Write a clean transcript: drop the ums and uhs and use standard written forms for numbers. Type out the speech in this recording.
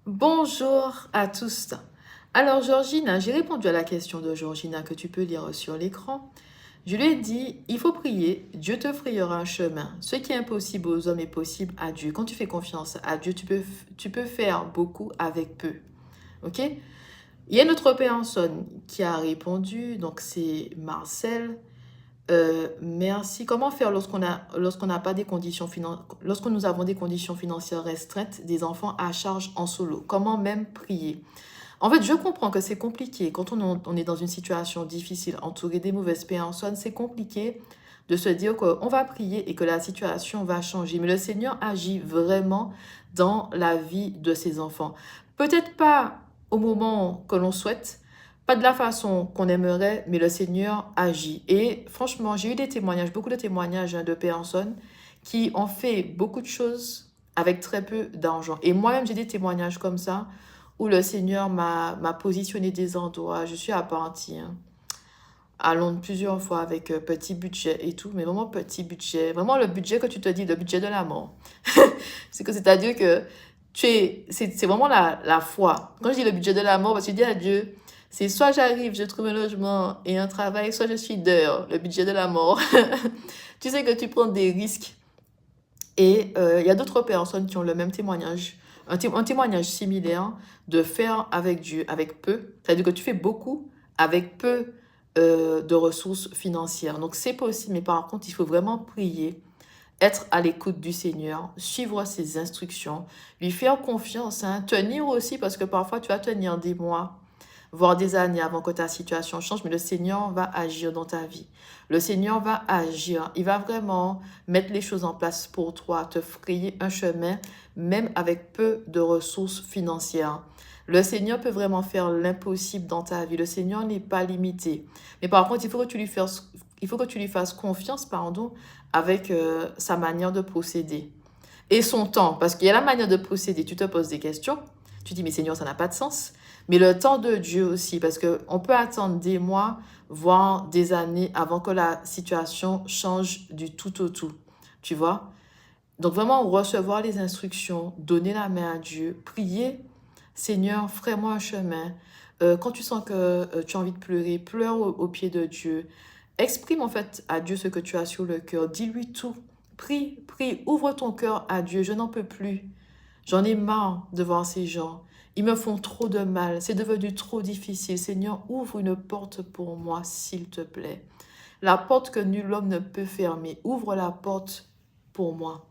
Bonjour à tous. Alors Georgina, j'ai répondu à la question de Georgina que tu peux lire sur l'écran. Je lui ai dit, il faut prier, Dieu te frayera un chemin. Ce qui est impossible aux hommes est possible à Dieu. Quand tu fais confiance à Dieu, tu peux faire beaucoup avec peu. Ok? Il y a une autre personne qui a répondu, donc c'est Marcel. Merci. Comment faire lorsqu'on n'a pas des conditions lorsque nous avons des conditions financières restreintes, des enfants à charge en solo? Comment même prier? En fait, je comprends que c'est compliqué. Quand on est dans une situation difficile, entouré des mauvaises personnes, c'est compliqué de se dire qu'on va prier et que la situation va changer. Mais le Seigneur agit vraiment dans la vie de ses enfants. Peut-être pas au moment que l'on souhaite, pas de la façon qu'on aimerait, mais le Seigneur agit. Et franchement, j'ai eu des témoignages, beaucoup de témoignages de personnes qui ont fait beaucoup de choses avec très peu d'argent. Et moi-même, j'ai des témoignages comme ça où le Seigneur m'a positionné des endroits. Je suis partie à Londres plusieurs fois avec petit budget et tout, mais vraiment petit budget. Vraiment le budget que tu te dis, le budget de la mort. C'est-à-dire que c'est vraiment la foi. Quand je dis le budget de la mort, parce que je dis à Dieu, c'est soit j'arrive, je trouve un logement et un travail, soit je suis dehors, le budget de la mort. Tu sais que tu prends des risques. Et il y a d'autres personnes qui ont le même témoignage, un témoignage similaire de faire avec Dieu, avec peu. C'est-à-dire que tu fais beaucoup avec peu de ressources financières. Donc c'est possible, mais par contre, il faut vraiment prier, être à l'écoute du Seigneur, suivre ses instructions, lui faire confiance, hein, tenir aussi, parce que parfois tu vas tenir des mois, voire des années avant que ta situation change, mais le Seigneur va agir dans ta vie. Le Seigneur va agir. Il va vraiment mettre les choses en place pour toi, te frayer un chemin, même avec peu de ressources financières. Le Seigneur peut vraiment faire l'impossible dans ta vie. Le Seigneur n'est pas limité. Mais par contre, il faut que tu lui fasses confiance, pardon, avec sa manière de procéder. Et son temps, parce qu'il y a la manière de procéder. Tu te poses des questions, tu dis, mais Seigneur, ça n'a pas de sens. Mais le temps de Dieu aussi, parce qu'on peut attendre des mois, voire des années avant que la situation change du tout au tout. Tu vois? Donc vraiment, recevoir les instructions, donner la main à Dieu, prier, Seigneur, ferai-moi un chemin. Quand tu sens que tu as envie de pleurer, pleure au pied de Dieu. Exprime en fait à Dieu ce que tu as sur le cœur. Dis-lui tout. Prie, prie, ouvre ton cœur à Dieu. Je n'en peux plus. J'en ai marre de voir ces gens. Ils me font trop de mal. C'est devenu trop difficile. Seigneur, ouvre une porte pour moi, s'il te plaît. La porte que nul homme ne peut fermer. Ouvre la porte pour moi.